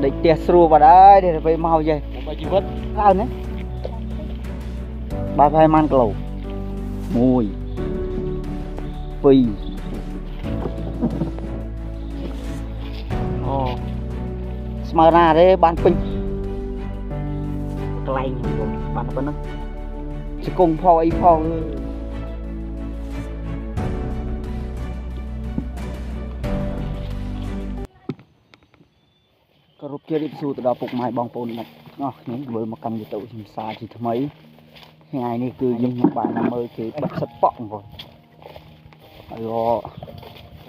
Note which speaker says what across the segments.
Speaker 1: địch tia sưu vào đấy để về màu vậy
Speaker 2: bao nhiêu vết
Speaker 1: lao nữa ba hai man cầu mùi phi smara đấy ban pin cái này bạn nó chỉ cùng phò ấy phò có rút chơi đi xu từ đó phục mai bong pôn này những vừa mà cầm gì tụ xa thì mấy ngày này cứ dùng những bạn làm mơ thì bắt sập bọng rồi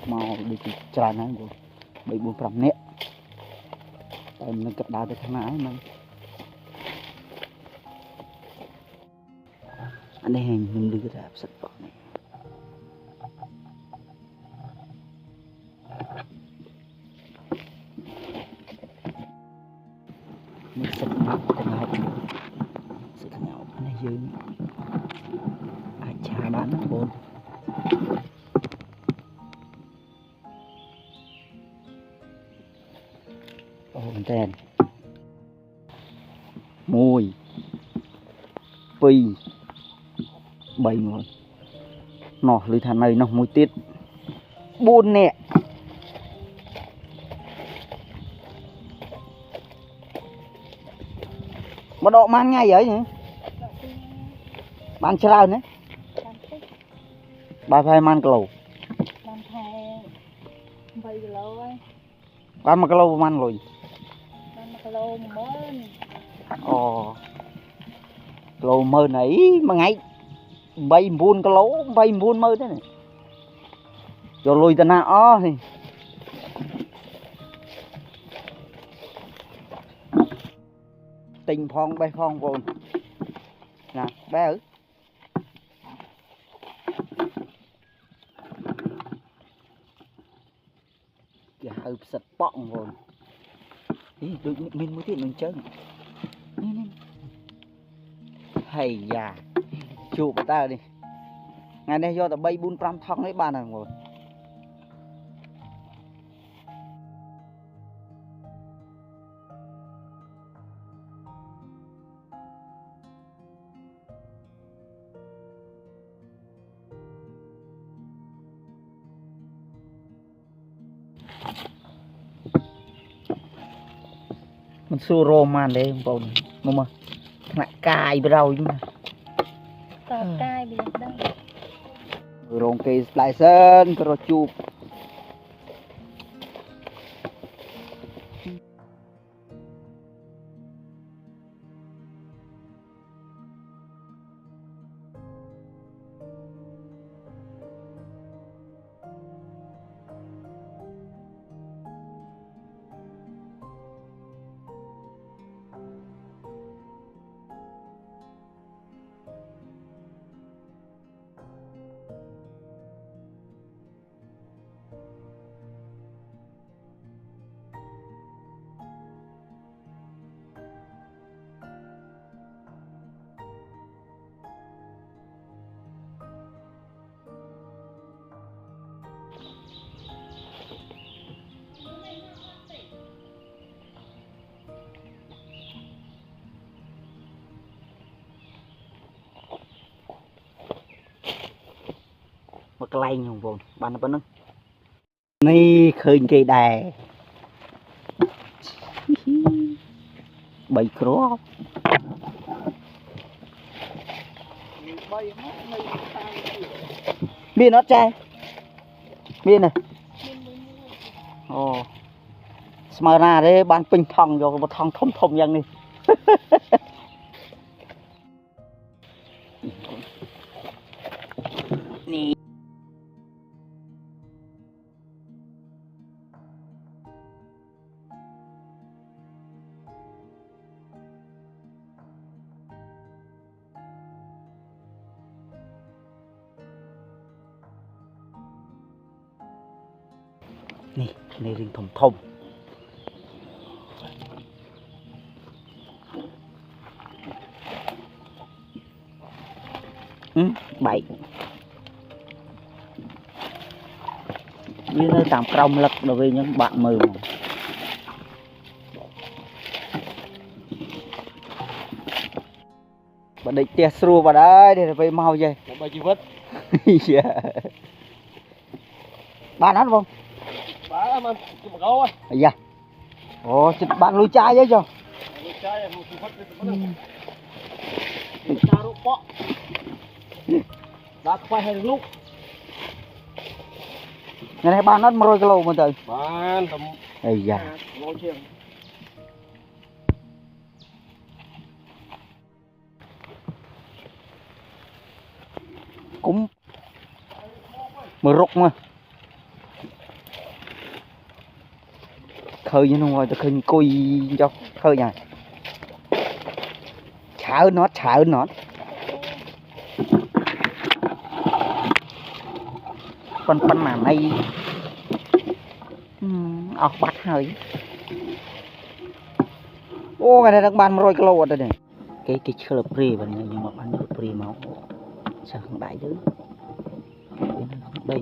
Speaker 1: mau đi tràn này rồi bị buồn cầm nè mình cặp đào được thằng nào mà anh đây hình mình đưa ra sập bọng này mình sập bọng thằng nào anh này dưới ai cha bán nó bốn tên mùi phi bảy người nọ lưới thằng này nó mùi tiết buôn nè mà độ man ngay vậy nhỉ man sao nữa ba phai man cầu ba mà cầu man rồi lô mơ này mà ngay bay buôn cái lỗ bay buôn mơ thế này cho lùi tên nào thì tình phong bay phong vồn nè bé ử kìa hơi sạch bọng vồn được mình mới thiện mình chơi hay già chụp vào ta đi ngày nay do ta bay bún pram thong đấy ba này rồi mình xua roman đấy bồn nhưng mà lại cài vào nhưng mà
Speaker 3: cài bị đâu
Speaker 1: rong cây lại sơn rồi chụp một cái lanh không vốn bán nó vẫn này khơi cây đè bảy crop biên nó trai biên này smara đấy bán pin thòng rồi một thòng thông thông như này này rừng thông thông bảy như nơi tạm trong lực đối với những bạn mừ bà địch tia srua bà đấy để về mau vậy
Speaker 2: bà chỉ vứt
Speaker 1: ba nó không
Speaker 2: bà mà chụp gấu á
Speaker 1: dạ ồ bạn lùi chai vậy cho
Speaker 2: chai một chụp vứt cha rụng bọ đã quay hai lúc
Speaker 1: ngày nay ba nó 100 kg mà trời
Speaker 2: bán tầm
Speaker 1: ây da
Speaker 2: ngồi chiêng
Speaker 1: cũng mờ rục mà khơi như nó ngoài tôi khơi cùi cho khơi nhà chả nó con mà này bắt hơi ô cái này đang bán 100 kg rồi này cái khơi pre và nhưng mà bán pre máu sao không đại chứ đây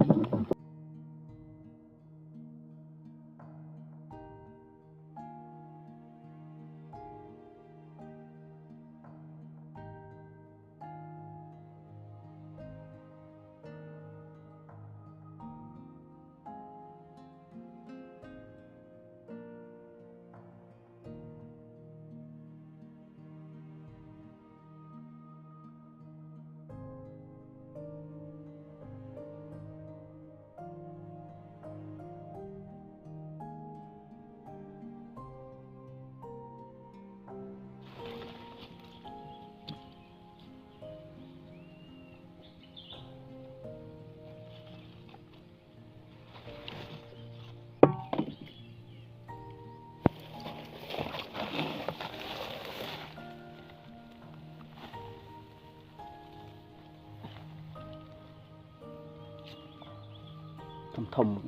Speaker 1: thùng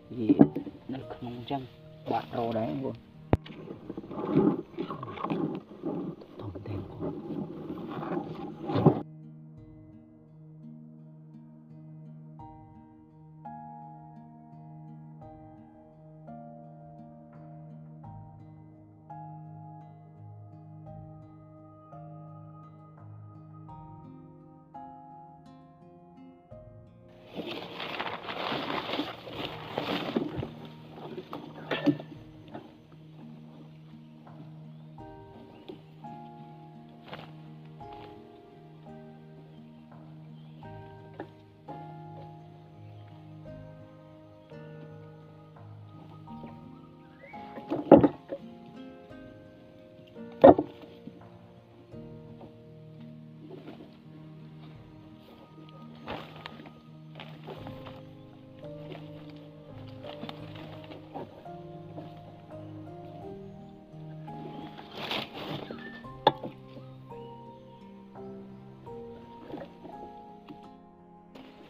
Speaker 1: gì nó không chăng bạn rô đấy luôn thùng thêm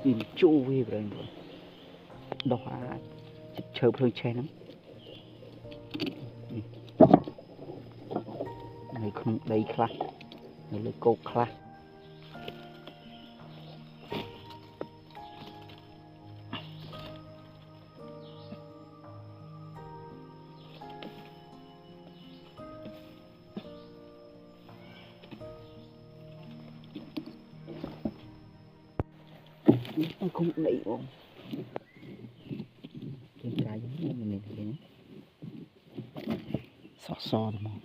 Speaker 1: tìm chu về rồi đỏ chờ hơi che lắm này không đây khla này là cô khla không đẩy không trên trái giống như này so đúng không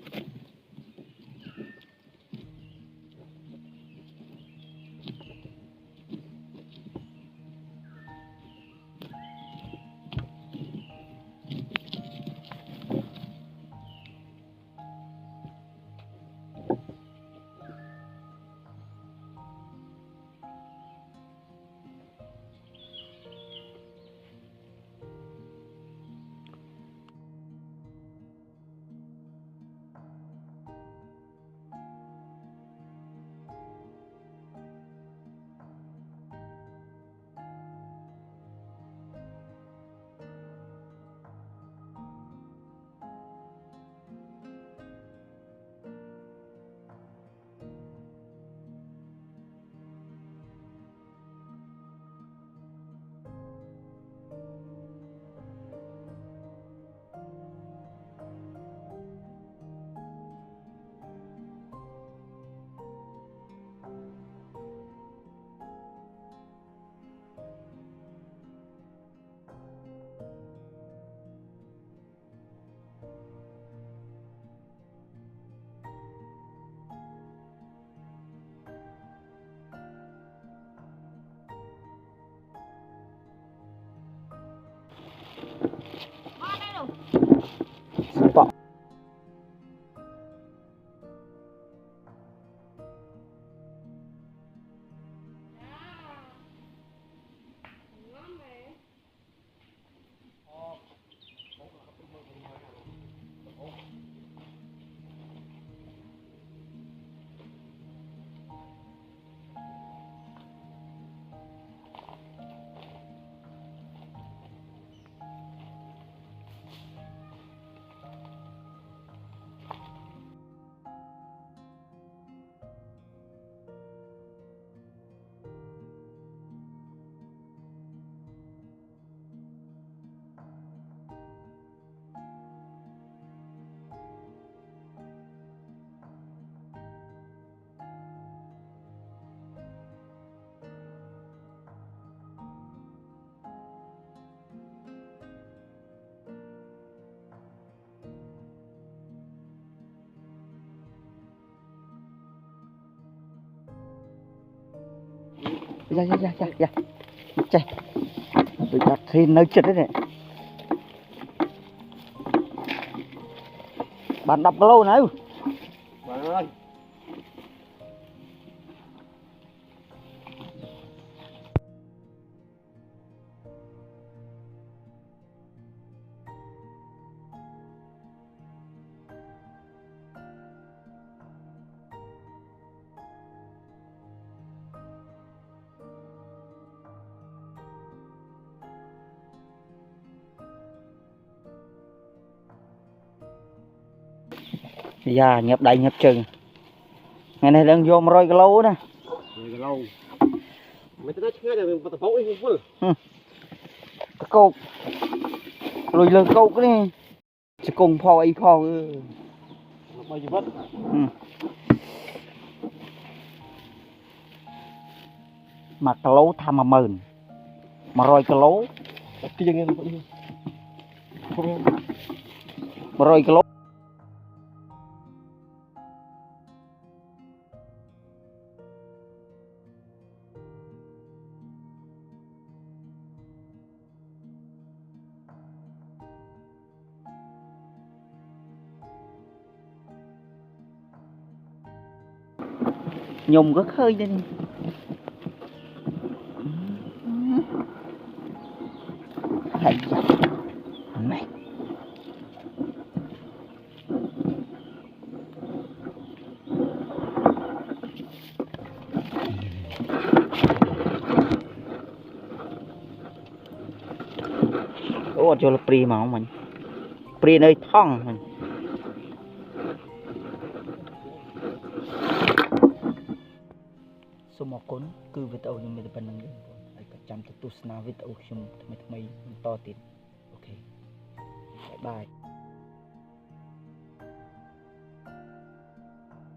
Speaker 1: dạ chạy tôi đặt thì nơi chết đấy này bạn đập lâu này
Speaker 2: Bạn ơi.
Speaker 1: dạ nhập đầy nhập chừng ngày này đang vô mà rồi cái lâu nè
Speaker 2: Rồi lâu. Mấy cái đó ngay là mình bắt đầu đi full.
Speaker 1: cái cột rồi lơ cột cái này sẽ cùng phò ấy phò
Speaker 2: Bao nhiêu vất.
Speaker 1: mà cái lấu tham mà mờn mà rồi cái lấu
Speaker 2: Cái gì vậy? Không.
Speaker 1: mà rồi cái lấu nhung rất hơi lên hay dạ mẹ ủa cho là pri mà không mình pri nơi thong mình số một cuốn cứ về tàu nhưng mình vẫn đang phải chăm chút tu sna về tàu chung thay thay to tiền ok bye bye